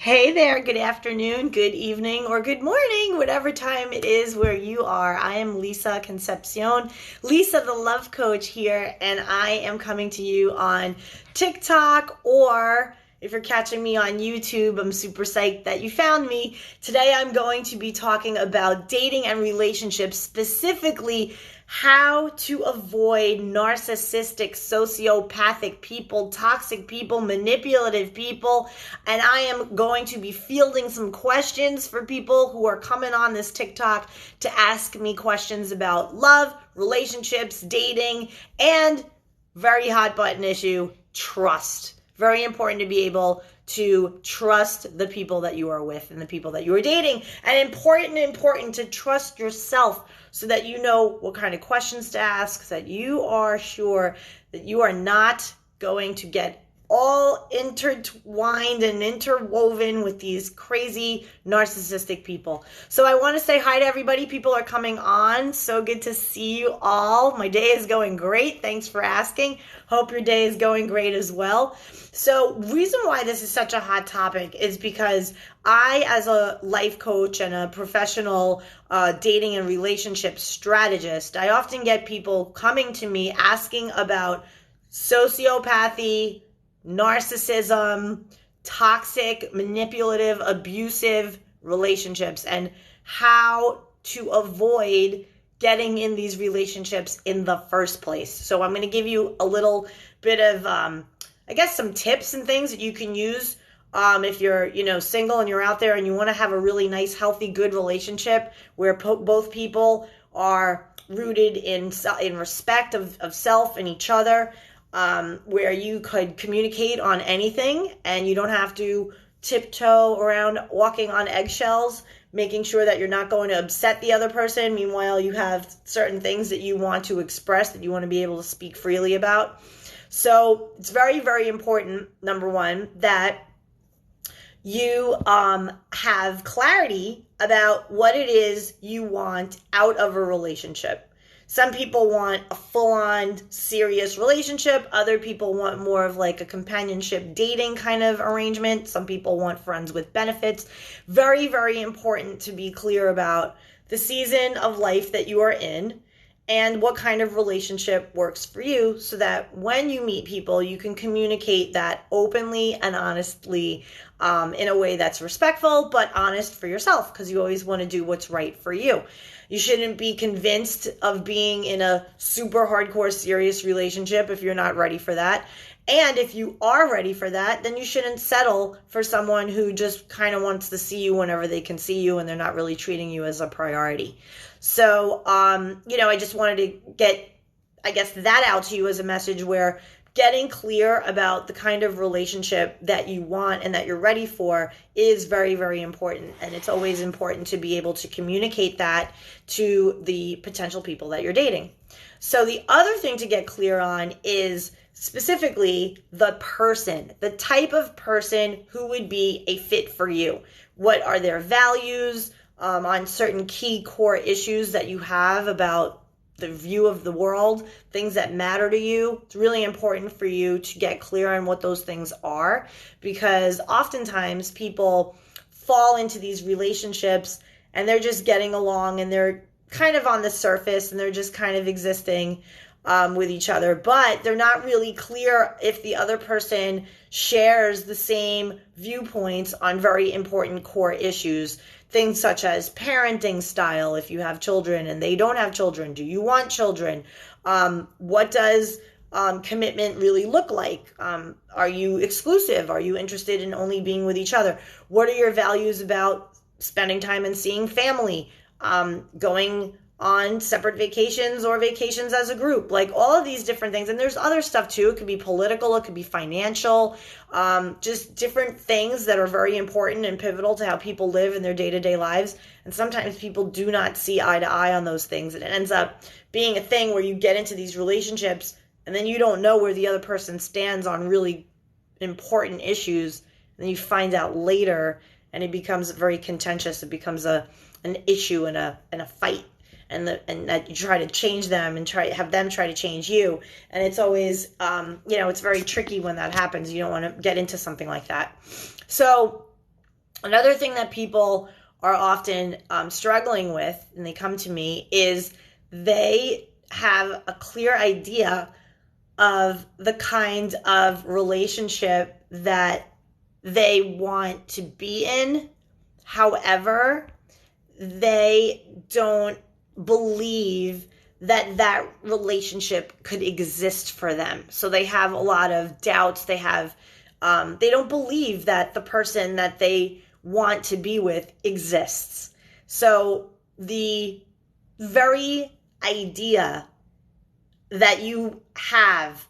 Hey there, good afternoon, good evening, or good morning, whatever time it is where you are. I am Lisa Concepcion, Lisa the Love Coach here, and I am coming to you on TikTok, or if you're catching me on YouTube, I'm super psyched that you found me. Today I'm going to be talking about dating and relationships, specifically how to avoid narcissistic, sociopathic people, toxic people, manipulative people. And I am going to be fielding some questions for people who are coming on this TikTok to ask me questions about love, relationships, dating, and very hot button issue, trust. Very important to be able to trust the people that you are with and the people that you are dating. And important to trust yourself so that you know what kind of questions to ask, so that you are sure that you are not going to get all intertwined and interwoven with these crazy narcissistic people. So I want to say hi to everybody. People are coming on. So good to see you all. My day is going great. Thanks for asking. Hope your day is going great as well. So reason why this is such a hot topic is because I, as a life coach and a professional dating and relationship strategist, I often get people coming to me asking about sociopathy, narcissism, toxic, manipulative, abusive relationships, and how to avoid getting in these relationships in the first place. So I'm going to give you a little bit of, some tips and things that you can use if you're, single and you're out there and you want to have a really nice, healthy, good relationship where both people are rooted in respect of self and each other. Where you could communicate on anything and you don't have to tiptoe around walking on eggshells, making sure that you're not going to upset the other person. Meanwhile, you have certain things that you want to express, that you want to be able to speak freely about. So it's very, very important, number one, that you have clarity about what it is you want out of a relationship. Some people want a full-on serious relationship. Other people want more of like a companionship dating kind of arrangement. Some people want friends with benefits. Very, very important to be clear about the season of life that you are in and what kind of relationship works for you, so that when you meet people, you can communicate that openly and honestly, in a way that's respectful but honest for yourself, because you always want to do what's right for you. You shouldn't be convinced of being in a super hardcore serious relationship if you're not ready for that. And if you are ready for that, then you shouldn't settle for someone who just kind of wants to see you whenever they can see you and they're not really treating you as a priority. So, I just wanted to get, that out to you as a message where getting clear about the kind of relationship that you want and that you're ready for is very, very important. And it's always important to be able to communicate that to the potential people that you're dating. So the other thing to get clear on is specifically the person, the type of person who would be a fit for you. What are their values on certain key core issues that you have about the view of the world, things that matter to you. It's really important for you to get clear on what those things are, because oftentimes people fall into these relationships and they're just getting along and they're kind of on the surface and they're just kind of existing with each other, but they're not really clear if the other person shares the same viewpoints on very important core issues. Things such as parenting style, if you have children and they don't have children. Do you want children? What does commitment really look like? Are you exclusive? Are you interested in only being with each other? What are your values about spending time and seeing family? Going on separate vacations or vacations as a group, like all of these different things. And there's other stuff too. It could be political, it could be financial, just different things that are very important and pivotal to how people live in their day-to-day lives. And sometimes people do not see eye to eye on those things. And it ends up being a thing where you get into these relationships and then you don't know where the other person stands on really important issues. And then you find out later and it becomes very contentious. It becomes an issue and a fight. And that you try to change them and have them try to change you. And it's always, it's very tricky when that happens. You don't want to get into something like that. So Another thing that people are often struggling with, and they come to me, is they have a clear idea of the kind of relationship that they want to be in. However, they don't believe that that relationship could exist for them. So they have a lot of doubts. They don't believe that the person that they want to be with exists. So the very idea that you have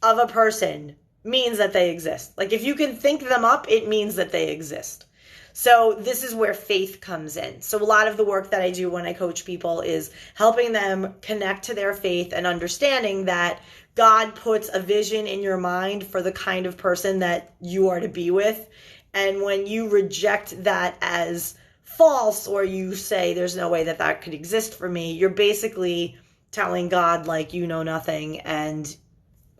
of a person means that they exist. Like if you can think them up, it means that they exist. So this is where faith comes in. So a lot of the work that I do when I coach people is helping them connect to their faith and understanding that God puts a vision in your mind for the kind of person that you are to be with. And when you reject that as false, or you say there's no way that that could exist for me, you're basically telling God, like, you know nothing, and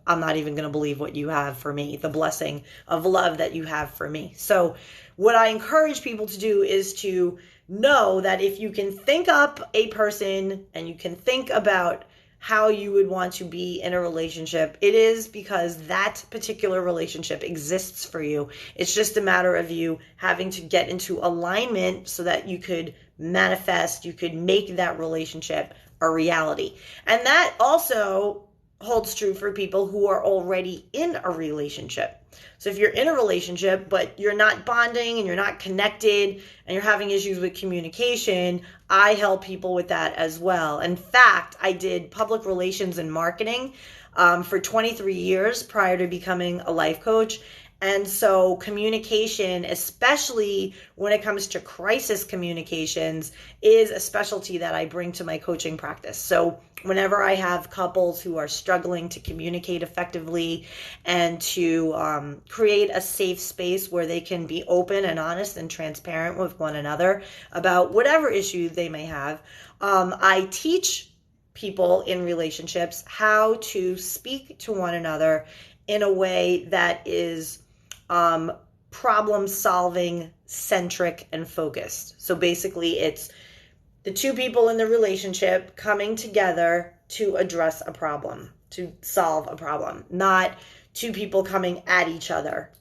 I'm not even going to believe what you have for me, the blessing of love that you have for me. So what I encourage people to do is to know that if you can think up a person and you can think about how you would want to be in a relationship, it is because that particular relationship exists for you. It's just a matter of you having to get into alignment so that you could manifest, you could make that relationship a reality. And that also holds true for people who are already in a relationship. So if you're in a relationship, but you're not bonding and you're not connected and you're having issues with communication, I help people with that as well. In fact, I did public relations and marketing for 23 years prior to becoming a life coach. And so communication, especially when it comes to crisis communications, is a specialty that I bring to my coaching practice. So whenever I have couples who are struggling to communicate effectively and to create a safe space where they can be open and honest and transparent with one another about whatever issue they may have, I teach people in relationships how to speak to one another in a way that is problem solving centric and focused. So basically it's the two people in the relationship coming together to address a problem, to solve a problem, not two people coming at each other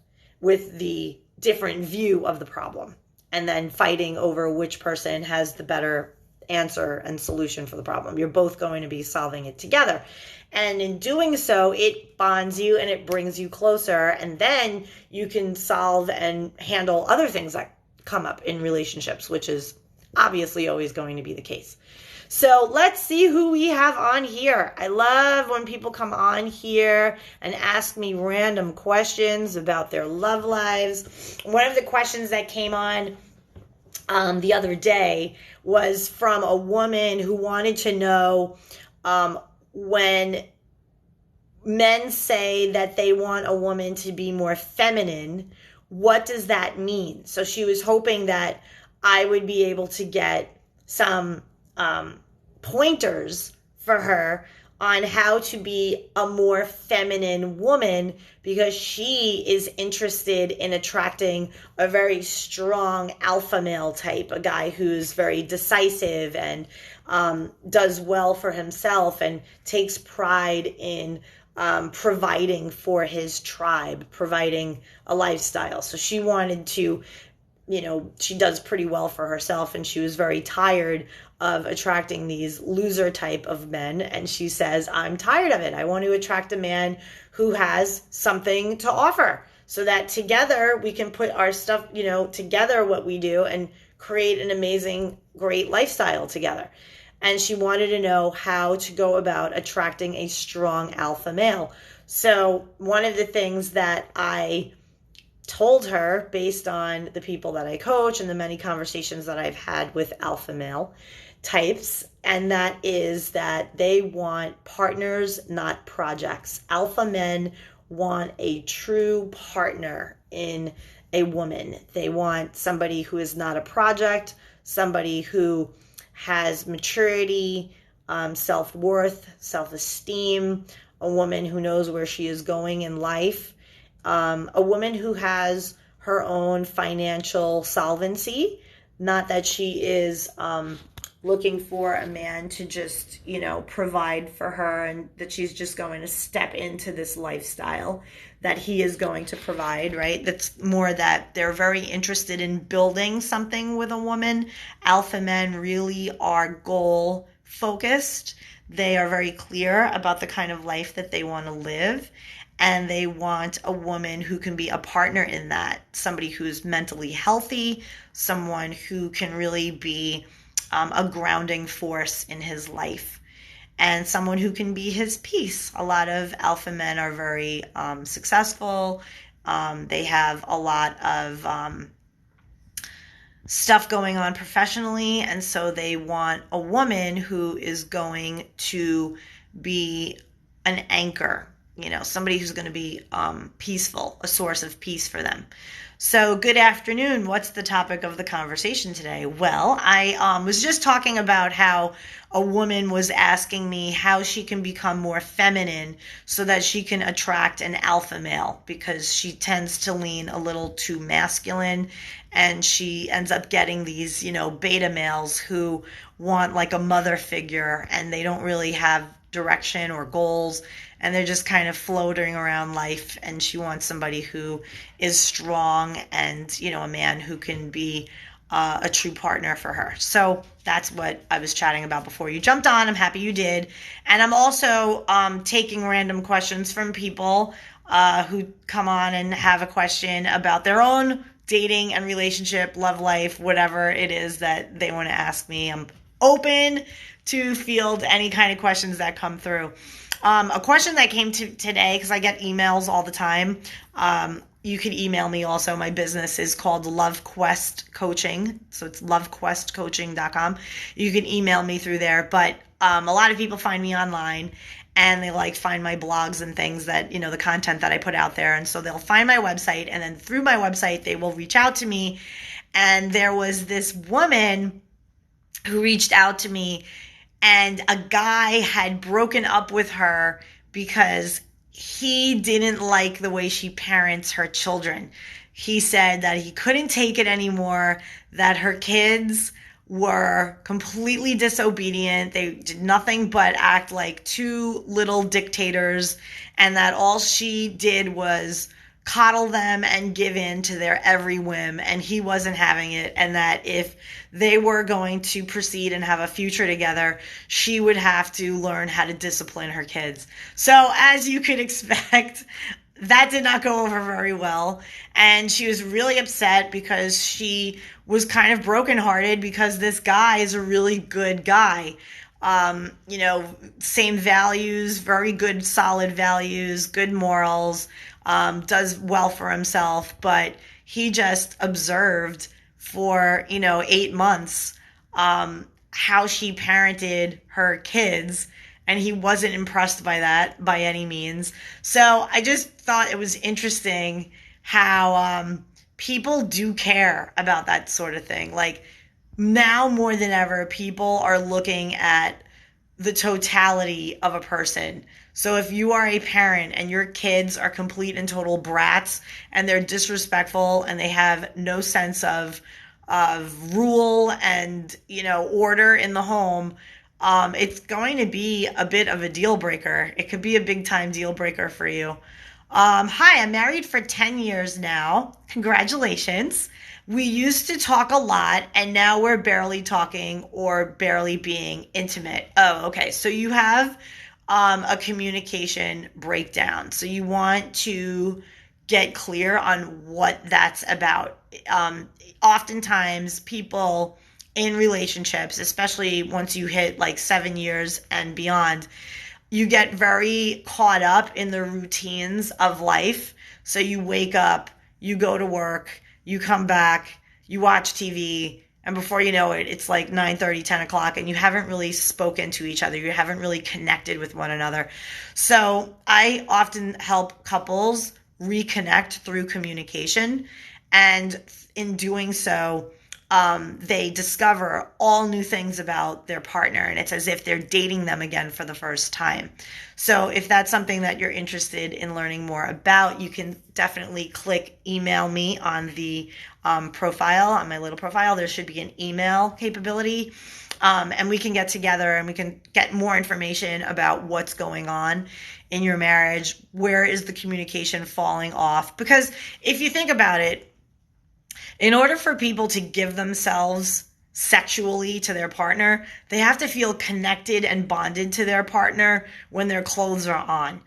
with the different view of the problem and then fighting over which person has the better answer and solution for the problem. You're both going to be solving it together. And in doing so, it bonds you and it brings you closer. And then you can solve and handle other things that come up in relationships, which is obviously always going to be the case. So let's see who we have on here. I love when people come on here and ask me random questions about their love lives. One of the questions that came on the other day was from a woman who wanted to know when men say that they want a woman to be more feminine, what does that mean? So she was hoping that I would be able to get some pointers for her on how to be a more feminine woman, because she is interested in attracting a very strong alpha male type, a guy who's very decisive and does well for himself and takes pride in providing for his tribe, providing a lifestyle. So she wanted to, she does pretty well for herself, and she was very tired of attracting these loser type of men. And she says, I'm tired of it. I want to attract a man who has something to offer so that together we can put our stuff, together what we do and create an amazing, great lifestyle together. And she wanted to know how to go about attracting a strong alpha male. So one of the things that I told her, based on the people that I coach and the many conversations that I've had with alpha male types, and that is that they want partners, not projects. Alpha men want a true partner in a woman. They want somebody who is not a project, somebody who has maturity, self-worth, self-esteem, a woman who knows where she is going in life, a woman who has her own financial solvency. Not that she is looking for a man to just, provide for her, and that she's just going to step into this lifestyle that he is going to provide, right? That's more that they're very interested in building something with a woman. Alpha men really are goal focused. They are very clear about the kind of life that they want to live. And they want a woman who can be a partner in that, somebody who's mentally healthy, someone who can really be a grounding force in his life, and someone who can be his peace. A lot of alpha men are very successful. They have a lot of stuff going on professionally, and so they want a woman who is going to be an anchor, somebody who's going to be peaceful, a source of peace for them. So good afternoon. What's the topic of the conversation today? Well, I was just talking about how a woman was asking me how she can become more feminine so that she can attract an alpha male, because she tends to lean a little too masculine, and she ends up getting these, beta males who want like a mother figure, and they don't really have direction or goals, and they're just kind of floating around life. And she wants somebody who is strong and, a man who can be a true partner for her. So that's what I was chatting about before you jumped on. I'm happy you did. And I'm also taking random questions from people who come on and have a question about their own dating and relationship, love life, whatever it is that they want to ask me. I'm open to field any kind of questions that come through. A question that came to today, because I get emails all the time. You can email me also. My business is called LoveQuest Coaching. So it's lovequestcoaching.com. You can email me through there. But a lot of people find me online, and they find my blogs and things that, the content that I put out there. And so they'll find my website, and then through my website, they will reach out to me. And there was this woman who reached out to me, and a guy had broken up with her because he didn't like the way she parents her children. He said that he couldn't take it anymore, that her kids were completely disobedient. They did nothing but act like two little dictators, and that all she did was coddle them and give in to their every whim, and he wasn't having it, and that if they were going to proceed and have a future together, she would have to learn how to discipline her kids. So as you could expect, that did not go over very well, and she was really upset because she was kind of brokenhearted because this guy is a really good guy. Same values, very good, solid values, good morals, does well for himself, but he just observed for, 8 months, how she parented her kids, and he wasn't impressed by that by any means. So I just thought it was interesting how, people do care about that sort of thing. Like, now more than ever, people are looking at the totality of a person. So if you are a parent and your kids are complete and total brats, and they're disrespectful, and they have no sense of rule and, order in the home, it's going to be a bit of a deal breaker. It could be a big time deal breaker for you. Hi, I'm married for 10 years now. Congratulations. We used to talk a lot, and now we're barely talking or barely being intimate. Oh, okay. So you have a communication breakdown. So you want to get clear on what that's about. Oftentimes, people in relationships, especially once you hit 7 years and beyond, you get very caught up in the routines of life. So you wake up, you go to work, you come back, you watch TV, and before you know it, it's 9:30, 10 o'clock, and you haven't really spoken to each other. You haven't really connected with one another. So I often help couples reconnect through communication. And in doing so, they discover all new things about their partner, and it's as if they're dating them again for the first time. So if that's something that you're interested in learning more about, you can definitely click email me on the profile, on my little profile. There should be an email capability. And we can get together and we can get more information about what's going on in your marriage. Where is the communication falling off? Because if you think about it, in order for people to give themselves sexually to their partner, they have to feel connected and bonded to their partner when their clothes are on.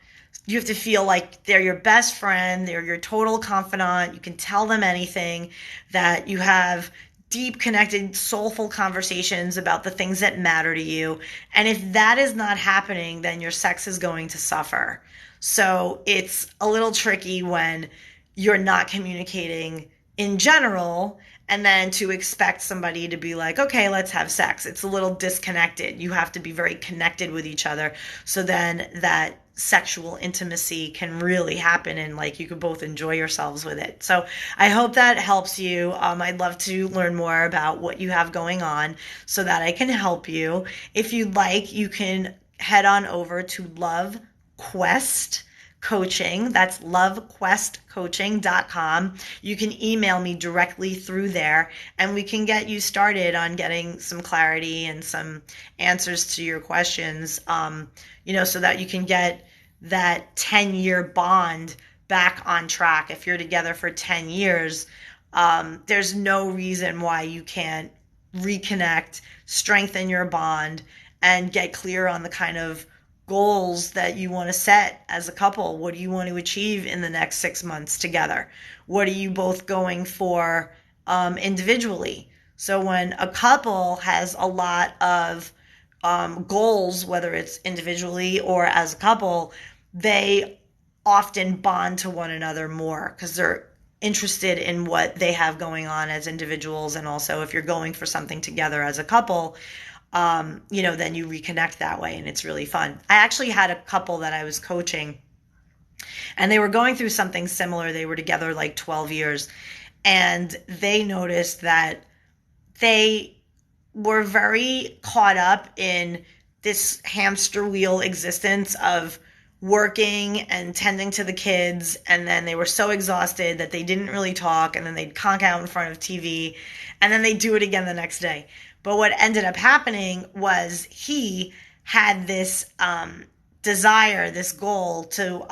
You have to feel like they're your best friend, they're your total confidant, you can tell them anything, that you have deep, connected, soulful conversations about the things that matter to you. And if that is not happening, then your sex is going to suffer. So it's a little tricky when you're not communicating in general, and then to expect somebody to be like, okay, let's have sex. It's a little disconnected. You have to be very connected with each other. So then that sexual intimacy can really happen, and like you could both enjoy yourselves with it. So I hope that helps you. I'd love to learn more about what you have going on so that I can help you. If you'd like, you can head on over to LoveQuest Coaching. That's LoveQuestCoaching.com. You can email me directly through there, and we can get you started on getting some clarity and some answers to your questions, so that you can get that 10-year bond back on track. If you're together for 10 years, there's no reason why you can't reconnect, strengthen your bond, and get clear on the kind of goals that you want to set as a couple. What do you want to achieve in the next 6 months together? What are you both going for individually? So when a couple has a lot of goals, whether it's individually or as a couple, they often bond to one another more because they're interested in what they have going on as individuals. And also if you're going for something together as a couple, then you reconnect that way, and it's really fun. I actually had a couple that I was coaching, and they were going through something similar. They were together like 12 years, and they noticed that they were very caught up in this hamster wheel existence of working and tending to the kids, and then they were so exhausted that they didn't really talk, and then they'd conk out in front of TV, and then they'd do it again the next day. But what ended up happening was he had this desire, this goal to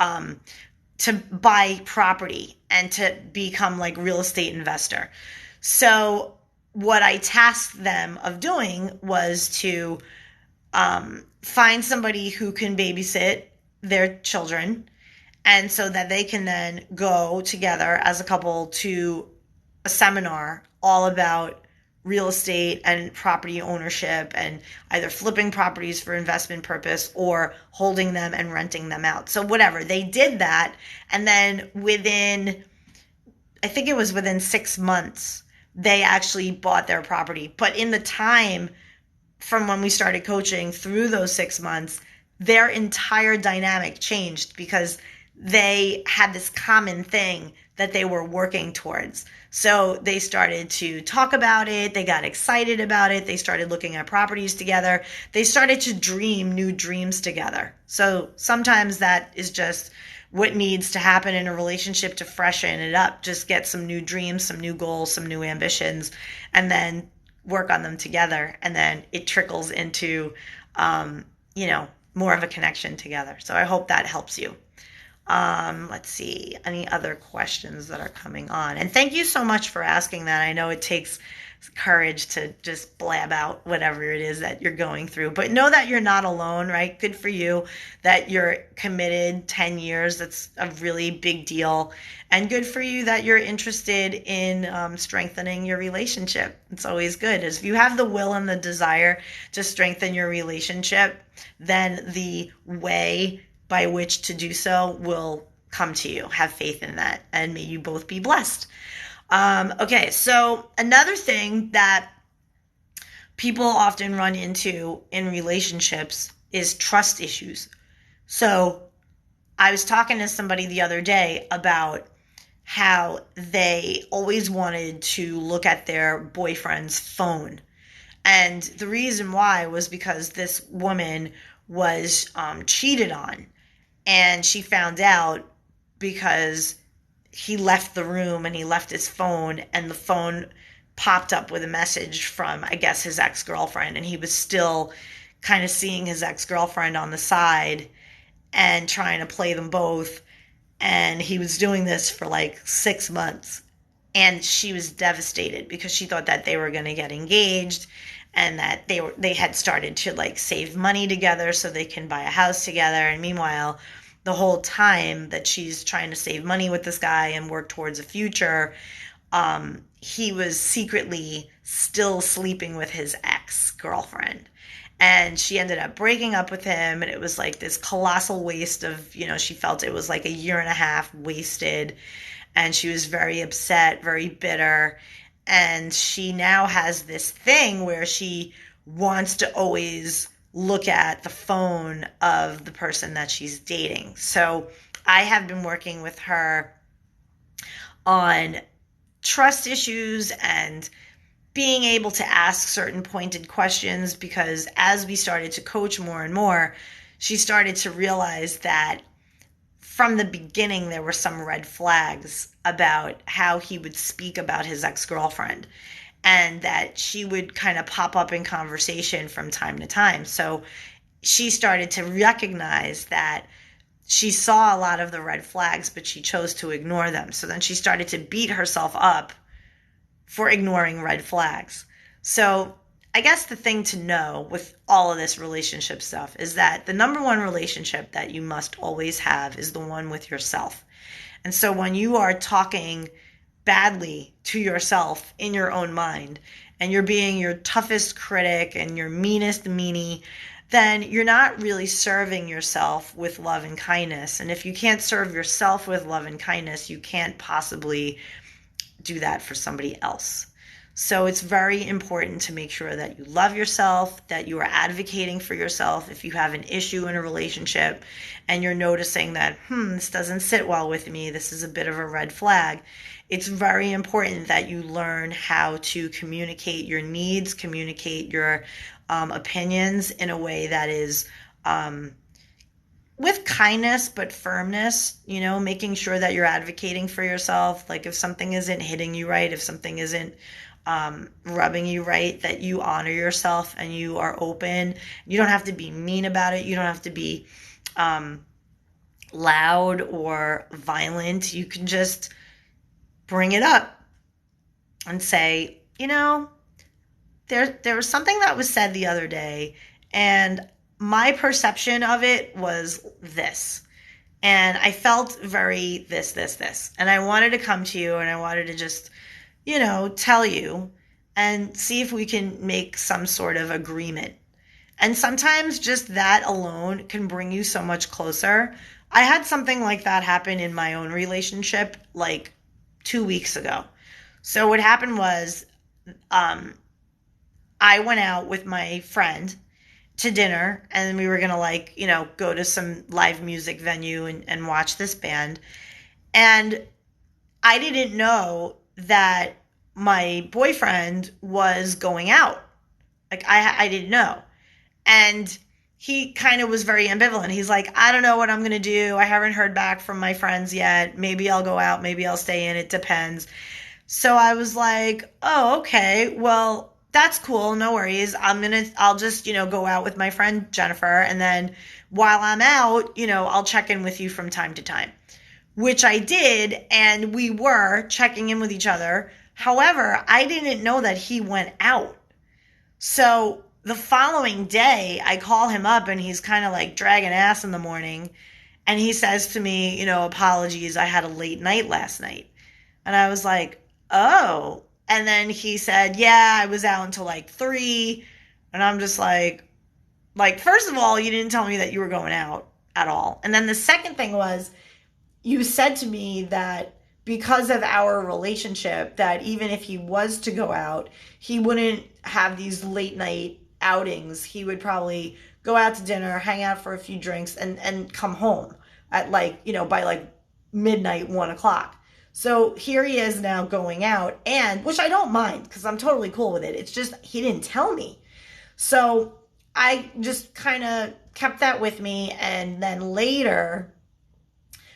buy property and to become like real estate investor. So what I tasked them of doing was to find somebody who can babysit their children, and so that they can then go together as a couple to a seminar all about real estate and property ownership, and either flipping properties for investment purpose or holding them and renting them out. So whatever, they did that. And then within 6 months, they actually bought their property. But in the time from when we started coaching through those 6 months, their entire dynamic changed because they had this common thing that they were working towards. So they started to talk about it. They got excited about it. They started looking at properties together. They started to dream new dreams together. So sometimes that is just what needs to happen in a relationship to freshen it up. Just get some new dreams, some new goals, some new ambitions, and then work on them together. And then it trickles into, more of a connection together. So I hope that helps you. Let's see, any other questions that are coming on. And thank you so much for asking that. I know it takes courage to just blab out whatever it is that you're going through, but know that you're not alone, right? Good for you that you're committed 10 years. That's a really big deal. And good for you that you're interested in strengthening your relationship. It's always good. If you have the will and the desire to strengthen your relationship, then the way by which to do so will come to you. Have faith in that, and may you both be blessed. Okay, so another thing that people often run into in relationships is trust issues. So I was talking to somebody the other day about how they always wanted to look at their boyfriend's phone. And the reason why was because this woman was cheated on. And she found out because he left the room and he left his phone, and the phone popped up with a message from, I guess, his ex-girlfriend. And he was still kind of seeing his ex-girlfriend on the side and trying to play them both. And he was doing this for like 6 months. And she was devastated because she thought that they were going to get engaged and that they had started to like save money together so they can buy a house together. And meanwhile, the whole time that she's trying to save money with this guy and work towards a future, he was secretly still sleeping with his ex-girlfriend. And she ended up breaking up with him, and it was like this colossal waste of, she felt it was like a year and a half wasted, and she was very upset, very bitter. And she now has this thing where she wants to always look at the phone of the person that she's dating. So I have been working with her on trust issues and being able to ask certain pointed questions, because as we started to coach more and more, she started to realize that from the beginning there were some red flags about how he would speak about his ex-girlfriend, and that she would kind of pop up in conversation from time to time. So she started to recognize that she saw a lot of the red flags, but she chose to ignore them. So then she started to beat herself up for ignoring red flags. So I guess the thing to know with all of this relationship stuff is that the number one relationship that you must always have is the one with yourself. And so when you are talking badly to yourself in your own mind, and you're being your toughest critic and your meanest meanie, then you're not really serving yourself with love and kindness. And if you can't serve yourself with love and kindness, you can't possibly do that for somebody else. So it's very important to make sure that you love yourself, that you are advocating for yourself. If you have an issue in a relationship and you're noticing that, this doesn't sit well with me, this is a bit of a red flag, it's very important that you learn how to communicate your needs, communicate your opinions in a way that is with kindness but firmness, making sure that you're advocating for yourself. Like if something isn't hitting you right, if something isn't rubbing you right, that you honor yourself and you are open. You don't have to be mean about it. You don't have to be loud or violent. You can just bring it up and say, there was something that was said the other day, and my perception of it was this. And I felt very this. And I wanted to come to you and I wanted to just, tell you and see if we can make some sort of agreement. And sometimes just that alone can bring you so much closer. I had something like that happen in my own relationship like 2 weeks ago. So what happened was I went out with my friend to dinner, and we were going to go to some live music venue and watch this band. And I didn't know that my boyfriend was going out. I didn't know. And he kind of was very ambivalent. He's like, I don't know what I'm going to do. I haven't heard back from my friends yet. Maybe I'll go out. Maybe I'll stay in. It depends. So I was like, oh, okay, well, that's cool. No worries. I'll just, go out with my friend Jennifer. And then while I'm out, I'll check in with you from time to time, which I did. And we were checking in with each other. However, I didn't know that he went out. So the following day, I call him up and he's kind of like dragging ass in the morning. And he says to me, apologies, I had a late night last night. And I was like, oh. And then he said, yeah, I was out until like 3. And I'm just like, first of all, you didn't tell me that you were going out at all. And then the second thing was, you said to me that because of our relationship, that even if he was to go out, he wouldn't have these late night outings. He would probably go out to dinner, hang out for a few drinks, and come home at by midnight, 1 o'clock. So here he is now going out, and which I don't mind because I'm totally cool with it. It's just he didn't tell me. So I just kind of kept that with me. And then later,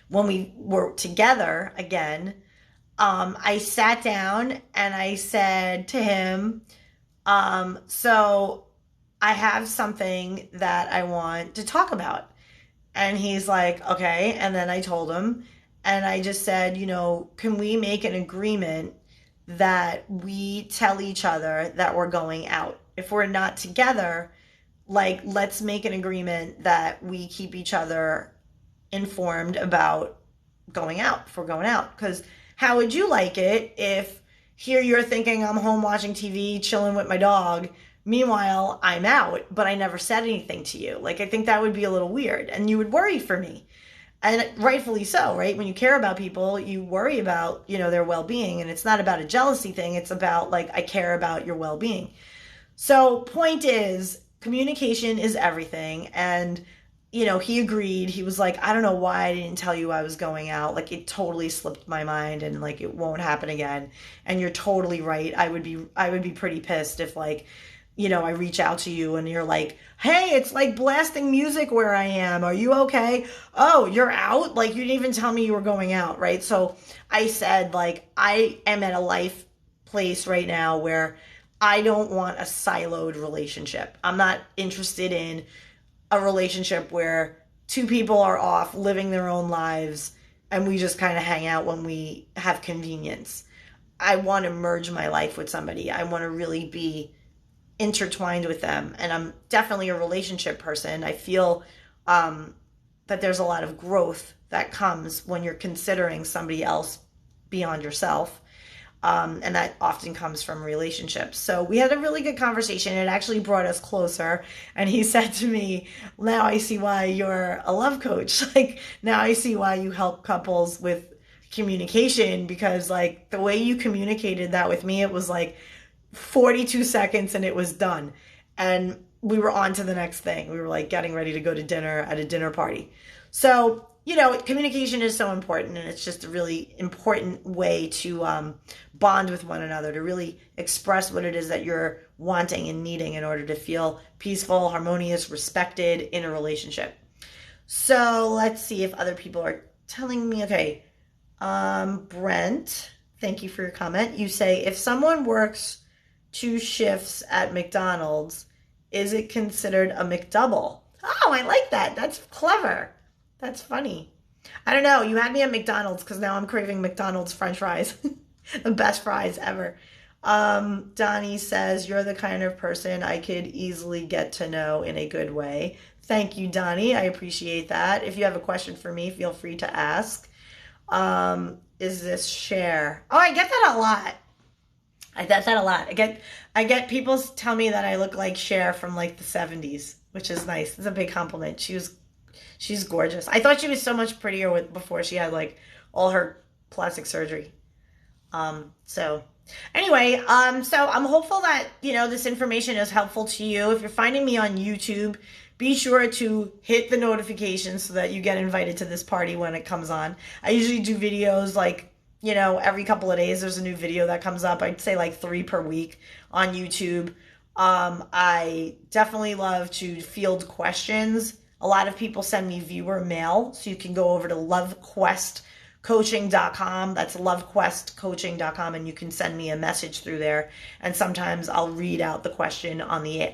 when we were together again, I sat down and I said to him, so I have something that I want to talk about. And he's like, okay. And then I told him, and I just said, can we make an agreement that we tell each other that we're going out? If we're not together, like, let's make an agreement that we keep each other informed about going out, if we're going out. Because how would you like it if here you're thinking I'm home watching TV, chilling with my dog, meanwhile I'm out, but I never said anything to you? Like, I think that would be a little weird, and you would worry for me. And rightfully so, right? When you care about people, you worry about, their well-being, and it's not about a jealousy thing. It's about, like, I care about your well-being. So point is, communication is everything. And he agreed. He was like, I don't know why I didn't tell you I was going out. Like, it totally slipped my mind, and like, it won't happen again. And you're totally right. I would be pretty pissed if, like, I reach out to you and you're like, hey, it's like blasting music where I am. Are you okay? Oh, you're out? Like, you didn't even tell me you were going out, right? So I said, like, I am at a life place right now where I don't want a siloed relationship. I'm not interested in a relationship where two people are off living their own lives and we just kind of hang out when we have convenience. I want to merge my life with somebody. I want to really be intertwined with them. And I'm definitely a relationship person. I feel that there's a lot of growth that comes when you're considering somebody else beyond yourself. And that often comes from relationships. So we had a really good conversation. It actually brought us closer. And he said to me, now I see why you're a love coach. Like, now I see why you help couples with communication, because like the way you communicated that with me, it was like 42 seconds and it was done. And we were on to the next thing. We were like getting ready to go to dinner at a dinner party. So, communication is so important, and it's just a really important way to bond with one another, to really express what it is that you're wanting and needing in order to feel peaceful, harmonious, respected in a relationship. So let's see if other people are telling me. Okay. Brent, thank you for your comment. You say, if someone works 2 shifts at McDonald's, is it considered a McDouble? Oh, I like that. That's clever. That's funny. I don't know. You had me at McDonald's because now I'm craving McDonald's French fries. The best fries ever. Donnie says, you're the kind of person I could easily get to know in a good way. Thank you, Donnie. I appreciate that. If you have a question for me, feel free to ask. Is this Cher? Oh, I get that a lot. I get people tell me that I look like Cher from like the 70s, which is nice. It's a big compliment. She's gorgeous. I thought she was so much prettier before she had like all her plastic surgery. So anyway, so I'm hopeful that, this information is helpful to you. If you're finding me on YouTube, be sure to hit the notifications so that you get invited to this party when it comes on. I usually do videos like, every couple of days there's a new video that comes up. I'd say like 3 per week on YouTube. I definitely love to field questions. A lot of people send me viewer mail, so you can go over to LoveQuestCoaching.com. That's LoveQuestCoaching.com, and you can send me a message through there. And sometimes I'll read out the question on the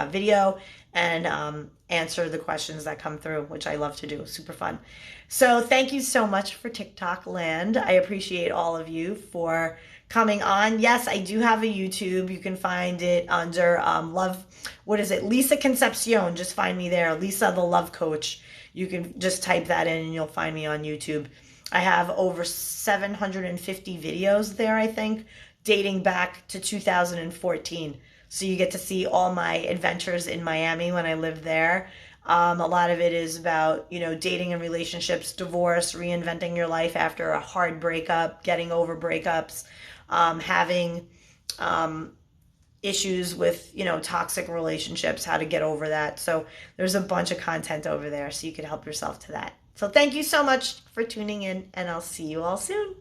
video and answer the questions that come through, which I love to do. Super fun. So thank you so much for TikTok land. I appreciate all of you for coming on. Yes, I do have a YouTube. You can find it under Lisa Concepcion. Just find me there, Lisa the Love Coach. You can just type that in and you'll find me on YouTube. I have over 750 videos there, I think, dating back to 2014. So you get to see all my adventures in Miami when I lived there. A lot of it is about, dating and relationships, divorce, reinventing your life after a hard breakup, getting over breakups, having issues with, toxic relationships, how to get over that. So there's a bunch of content over there so you can help yourself to that. So thank you so much for tuning in, and I'll see you all soon.